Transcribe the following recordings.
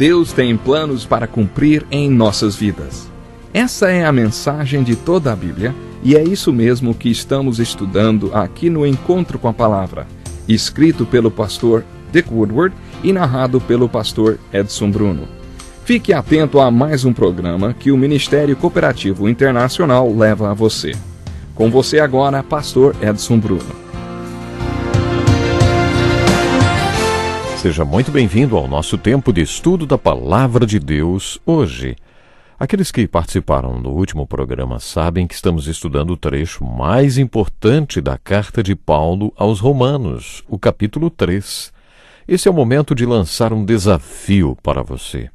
Deus tem planos para cumprir em nossas vidas. Essa é a mensagem de toda a Bíblia e é isso mesmo que estamos estudando aqui no Encontro com a Palavra, escrito pelo pastor Dick Woodward e narrado pelo pastor Edson Bruno. Fique atento a mais um programa que o Ministério Cooperativo Internacional leva a você. Com você agora, pastor Edson Bruno. Seja muito bem-vindo ao nosso tempo de estudo da Palavra de Deus hoje. Aqueles que participaram do último programa sabem que estamos estudando o trecho mais importante da carta de Paulo aos Romanos, o capítulo 3. Esse é o momento de lançar um desafio para você.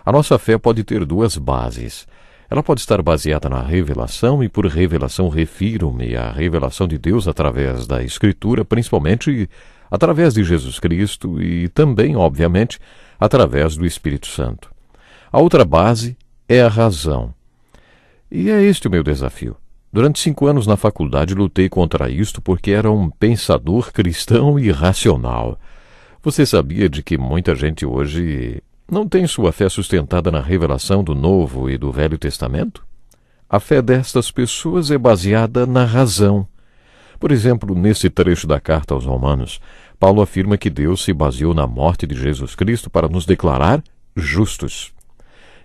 A nossa fé pode ter duas bases. Ela pode estar baseada na revelação, e por revelação refiro-me à revelação de Deus através da Escritura, principalmente através de Jesus Cristo e também, obviamente, através do Espírito Santo. A outra base é a razão. E é este o meu desafio. Durante 5 anos na faculdade lutei contra isto porque era um pensador cristão irracional. Você sabia de que muita gente hoje não tem sua fé sustentada na revelação do Novo e do Velho Testamento? A fé destas pessoas é baseada na razão. Por exemplo, nesse trecho da carta aos Romanos, Paulo afirma que Deus se baseou na morte de Jesus Cristo para nos declarar justos.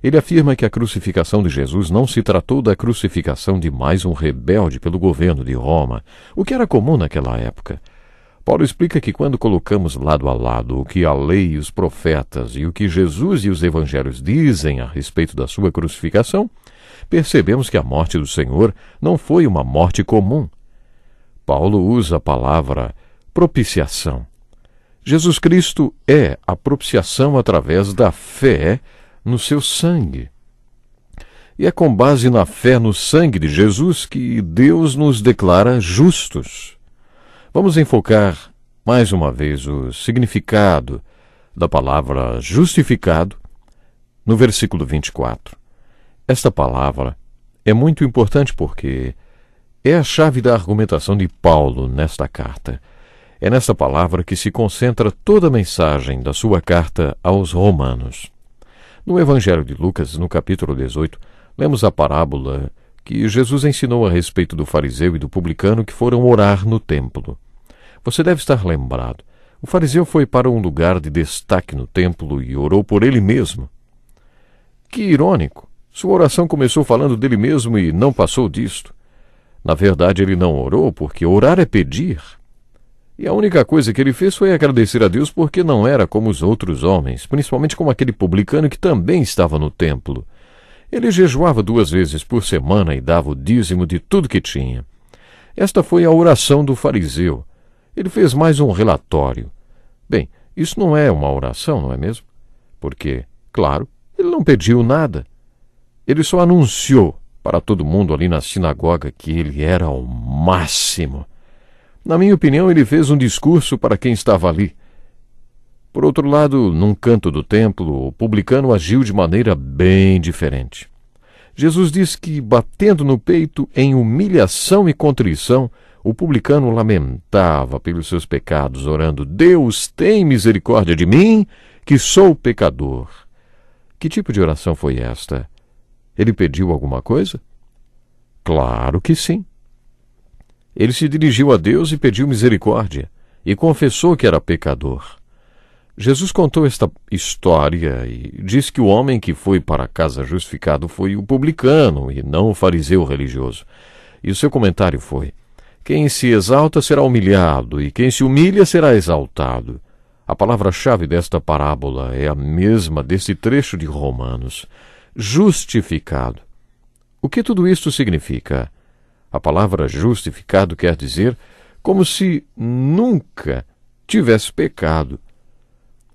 Ele afirma que a crucificação de Jesus não se tratou da crucificação de mais um rebelde pelo governo de Roma, o que era comum naquela época. Paulo explica que quando colocamos lado a lado o que a lei e os profetas e o que Jesus e os evangelhos dizem a respeito da sua crucificação, percebemos que a morte do Senhor não foi uma morte comum. Paulo usa a palavra propiciação. Jesus Cristo é a propiciação através da fé no seu sangue. E é com base na fé no sangue de Jesus que Deus nos declara justos. Vamos enfocar mais uma vez o significado da palavra justificado no versículo 24. Esta palavra é muito importante porque é a chave da argumentação de Paulo nesta carta. É nesta palavra que se concentra toda a mensagem da sua carta aos Romanos. No Evangelho de Lucas, no capítulo 18, lemos a parábola que Jesus ensinou a respeito do fariseu e do publicano que foram orar no templo. Você deve estar lembrado. O fariseu foi para um lugar de destaque no templo e orou por ele mesmo. Que irônico! Sua oração começou falando dele mesmo e não passou disto. Na verdade, ele não orou porque orar é pedir. E a única coisa que ele fez foi agradecer a Deus porque não era como os outros homens, principalmente como aquele publicano que também estava no templo. Ele jejuava 2 vezes por semana e dava o dízimo de tudo que tinha. Esta foi a oração do fariseu. Ele fez mais um relatório. Bem, isso não é uma oração, não é mesmo? Porque, claro, ele não pediu nada. Ele só anunciou para todo mundo ali na sinagoga que ele era o máximo. Na minha opinião, ele fez um discurso para quem estava ali. Por outro lado, num canto do templo, o publicano agiu de maneira bem diferente. Jesus diz que, batendo no peito em humilhação e contrição, o publicano lamentava pelos seus pecados, orando: Deus, tem misericórdia de mim, que sou pecador. Que tipo de oração foi esta? Ele pediu alguma coisa? Claro que sim. Ele se dirigiu a Deus e pediu misericórdia, e confessou que era pecador. Jesus contou esta história e diz que o homem que foi para a casa justificado foi o publicano e não o fariseu religioso. E o seu comentário foi: quem se exalta será humilhado, e quem se humilha será exaltado. A palavra-chave desta parábola é a mesma deste trecho de Romanos: justificado. O que tudo isto significa? A palavra justificado quer dizer como se nunca tivesse pecado.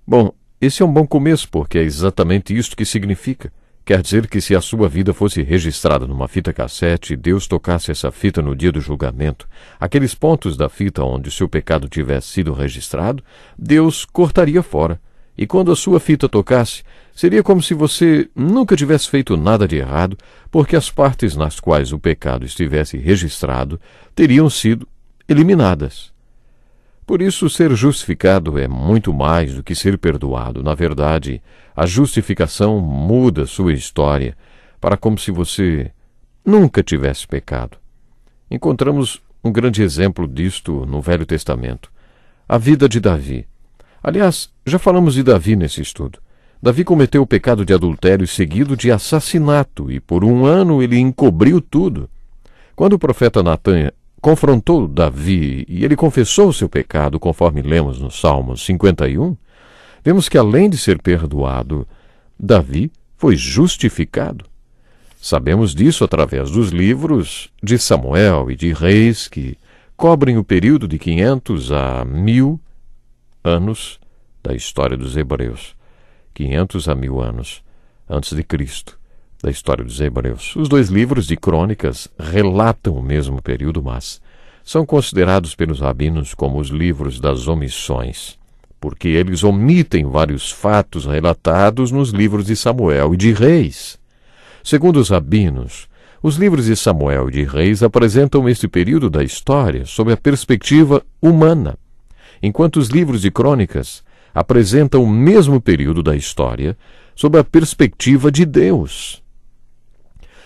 Bom, esse é um bom começo, porque é exatamente isto que significa. Quer dizer que se a sua vida fosse registrada numa fita cassete e Deus tocasse essa fita no dia do julgamento, aqueles pontos da fita onde o seu pecado tivesse sido registrado, Deus cortaria fora. E quando a sua fita tocasse, seria como se você nunca tivesse feito nada de errado, porque as partes nas quais o pecado estivesse registrado teriam sido eliminadas. Por isso, ser justificado é muito mais do que ser perdoado. Na verdade, a justificação muda sua história para como se você nunca tivesse pecado. Encontramos um grande exemplo disto no Velho Testamento. A vida de Davi. Aliás, já falamos de Davi nesse estudo. Davi cometeu o pecado de adultério seguido de assassinato e por 1 ano ele encobriu tudo. Quando o profeta Natã confrontou Davi e ele confessou o seu pecado, conforme lemos no Salmo 51, vemos que além de ser perdoado, Davi foi justificado. Sabemos disso através dos livros de Samuel e de Reis, que cobrem o período de 500 a 1000 anos da história dos hebreus. 500 a 1000 anos antes de Cristo, da história dos hebreus. Os 2 livros de crônicas relatam o mesmo período, mas são considerados pelos rabinos como os livros das omissões, porque eles omitem vários fatos relatados nos livros de Samuel e de Reis. Segundo os rabinos, os livros de Samuel e de Reis apresentam este período da história sob a perspectiva humana, enquanto os livros de crônicas apresentam o mesmo período da história sob a perspectiva de Deus.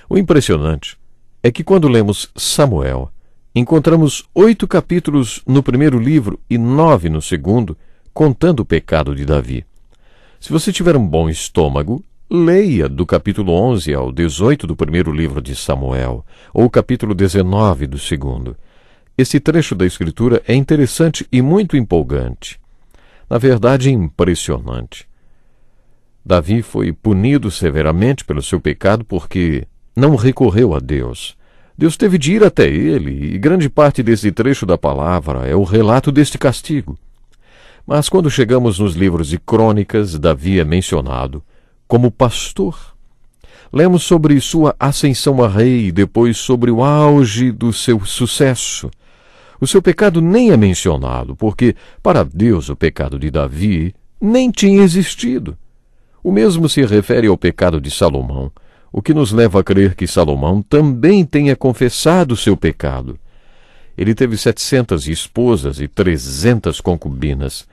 O impressionante é que quando lemos Samuel, encontramos 8 capítulos no primeiro livro e 9 no segundo, contando o pecado de Davi. Se você tiver um bom estômago, leia do capítulo 11 ao 18 do primeiro livro de Samuel, ou o capítulo 19 do segundo. Esse trecho da Escritura é interessante e muito empolgante. Na verdade, impressionante. Davi foi punido severamente pelo seu pecado porque não recorreu a Deus. Deus teve de ir até ele, e grande parte desse trecho da palavra é o relato deste castigo. Mas quando chegamos nos livros de crônicas, Davi é mencionado como pastor. Lemos sobre sua ascensão a rei e depois sobre o auge do seu sucesso. O seu pecado nem é mencionado, porque para Deus o pecado de Davi nem tinha existido. O mesmo se refere ao pecado de Salomão, o que nos leva a crer que Salomão também tenha confessado seu pecado. Ele teve 700 esposas e 300 concubinas.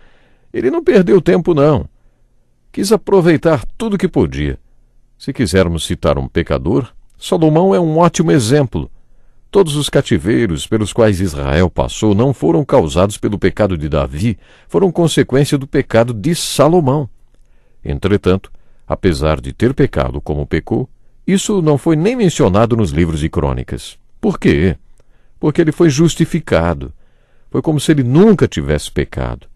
Ele não perdeu tempo, não. Quis aproveitar tudo que podia. Se quisermos citar um pecador, Salomão é um ótimo exemplo. Todos os cativeiros pelos quais Israel passou não foram causados pelo pecado de Davi, foram consequência do pecado de Salomão. Entretanto, apesar de ter pecado como pecou, isso não foi nem mencionado nos livros de crônicas. Por quê? Porque ele foi justificado. Foi como se ele nunca tivesse pecado.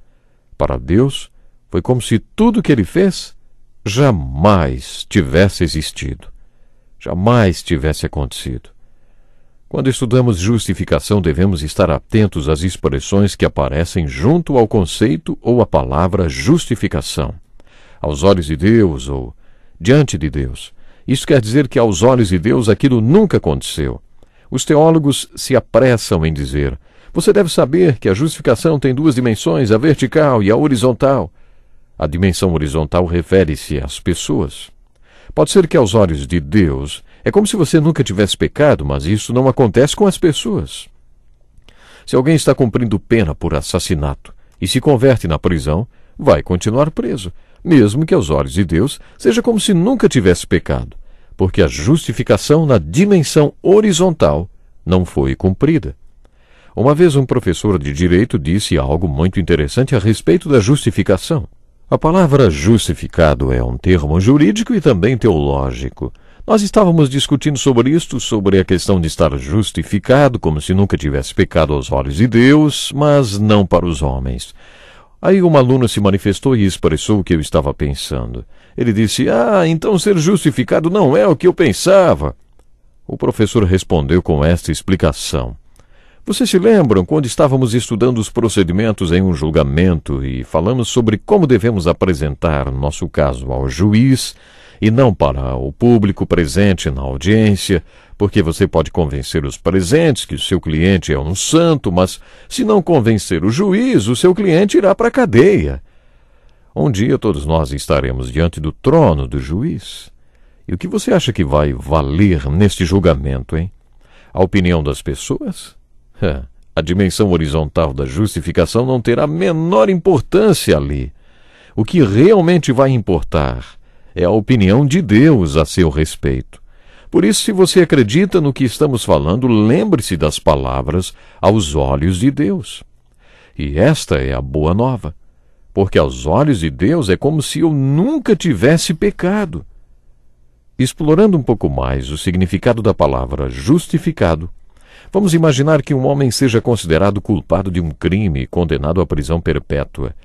Para Deus, foi como se tudo que ele fez jamais tivesse existido. Jamais tivesse acontecido. Quando estudamos justificação, devemos estar atentos às expressões que aparecem junto ao conceito ou à palavra justificação. Aos olhos de Deus ou diante de Deus. Isso quer dizer que aos olhos de Deus aquilo nunca aconteceu. Os teólogos se apressam em dizer: você deve saber que a justificação tem 2 dimensões, a vertical e a horizontal. A dimensão horizontal refere-se às pessoas. Pode ser que aos olhos de Deus é como se você nunca tivesse pecado, mas isso não acontece com as pessoas. Se alguém está cumprindo pena por assassinato e se converte na prisão, vai continuar preso, mesmo que aos olhos de Deus seja como se nunca tivesse pecado, porque a justificação na dimensão horizontal não foi cumprida. Uma vez um professor de direito disse algo muito interessante a respeito da justificação. A palavra justificado é um termo jurídico e também teológico. Nós estávamos discutindo sobre isto, sobre a questão de estar justificado, como se nunca tivesse pecado aos olhos de Deus, mas não para os homens. Aí um aluno se manifestou e expressou o que eu estava pensando. Ele disse: então ser justificado não é o que eu pensava. O professor respondeu com esta explicação. Vocês se lembram quando estávamos estudando os procedimentos em um julgamento e falamos sobre como devemos apresentar nosso caso ao juiz e não para o público presente na audiência, porque você pode convencer os presentes que o seu cliente é um santo, mas se não convencer o juiz, o seu cliente irá para a cadeia. Um dia todos nós estaremos diante do trono do juiz. E o que você acha que vai valer neste julgamento, hein? A opinião das pessoas? a dimensão horizontal da justificação não terá a menor importância ali. O que realmente vai importar é a opinião de Deus a seu respeito. Por isso, se você acredita no que estamos falando, lembre-se das palavras aos olhos de Deus. E esta é a boa nova, porque aos olhos de Deus é como se eu nunca tivesse pecado. Explorando um pouco mais o significado da palavra justificado, vamos imaginar que um homem seja considerado culpado de um crime e condenado à prisão perpétua.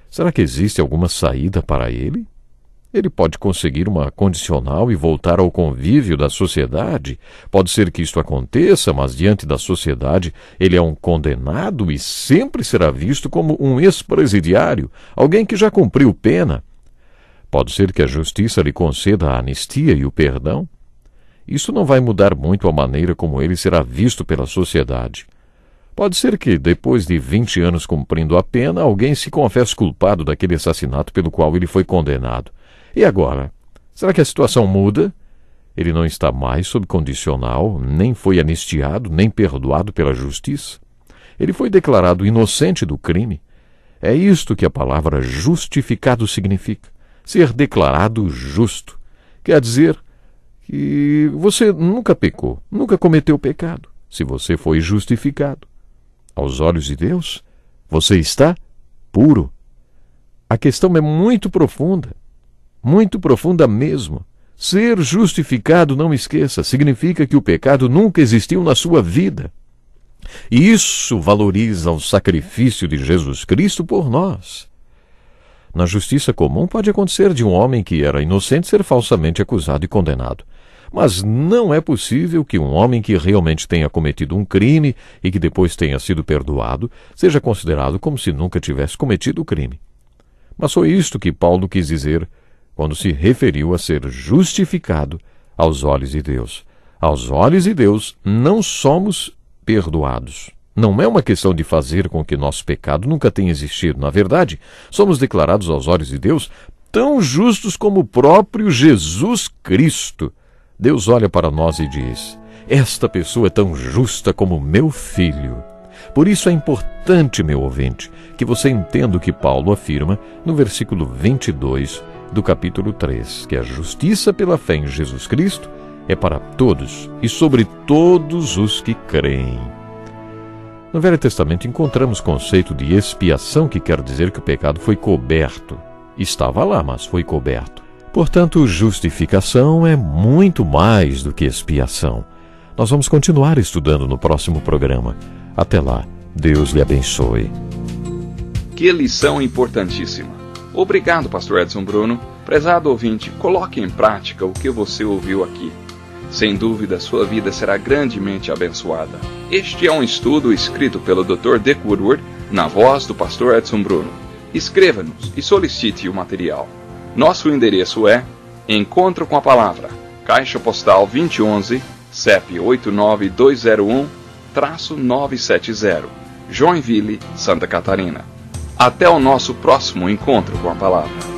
Será que existe alguma saída para ele? Ele pode conseguir uma condicional e voltar ao convívio da sociedade. Pode ser que isto aconteça, mas diante da sociedade ele é um condenado e sempre será visto como um ex-presidiário, alguém que já cumpriu pena. Pode ser que a justiça lhe conceda a anistia e o perdão. Isso não vai mudar muito a maneira como ele será visto pela sociedade. Pode ser que, depois de 20 anos cumprindo a pena, alguém se confesse culpado daquele assassinato pelo qual ele foi condenado. E agora? Será que a situação muda? Ele não está mais sob condicional, nem foi anistiado, nem perdoado pela justiça. Ele foi declarado inocente do crime. É isto que a palavra justificado significa. Ser declarado justo. Quer dizer que você nunca pecou, nunca cometeu pecado, se você foi justificado. Aos olhos de Deus, você está puro. A questão é muito profunda mesmo. Ser justificado, não esqueça, significa que o pecado nunca existiu na sua vida. E isso valoriza o sacrifício de Jesus Cristo por nós. Na justiça comum pode acontecer de um homem que era inocente ser falsamente acusado e condenado. Mas não é possível que um homem que realmente tenha cometido um crime e que depois tenha sido perdoado seja considerado como se nunca tivesse cometido o crime. Mas foi isto que Paulo quis dizer quando se referiu a ser justificado aos olhos de Deus. Aos olhos de Deus não somos perdoados. Não é uma questão de fazer com que nosso pecado nunca tenha existido. Na verdade, somos declarados aos olhos de Deus tão justos como o próprio Jesus Cristo. Deus olha para nós e diz: esta pessoa é tão justa como meu filho. Por isso é importante, meu ouvinte, que você entenda o que Paulo afirma no versículo 22 do capítulo 3, que a justiça pela fé em Jesus Cristo é para todos e sobre todos os que creem. No Velho Testamento encontramos o conceito de expiação, que quer dizer que o pecado foi coberto. Estava lá, mas foi coberto. Portanto, justificação é muito mais do que expiação. Nós vamos continuar estudando no próximo programa. Até lá, Deus lhe abençoe. Que lição importantíssima. Obrigado, Pastor Edson Bruno. Prezado ouvinte, coloque em prática o que você ouviu aqui. Sem dúvida, sua vida será grandemente abençoada. Este é um estudo escrito pelo Dr. Dick Woodward, na voz do Pastor Edson Bruno. Escreva-nos e solicite o material. Nosso endereço é Encontro com a Palavra, Caixa Postal 2011, CEP 89201-970, Joinville, Santa Catarina. Até o nosso próximo Encontro com a Palavra.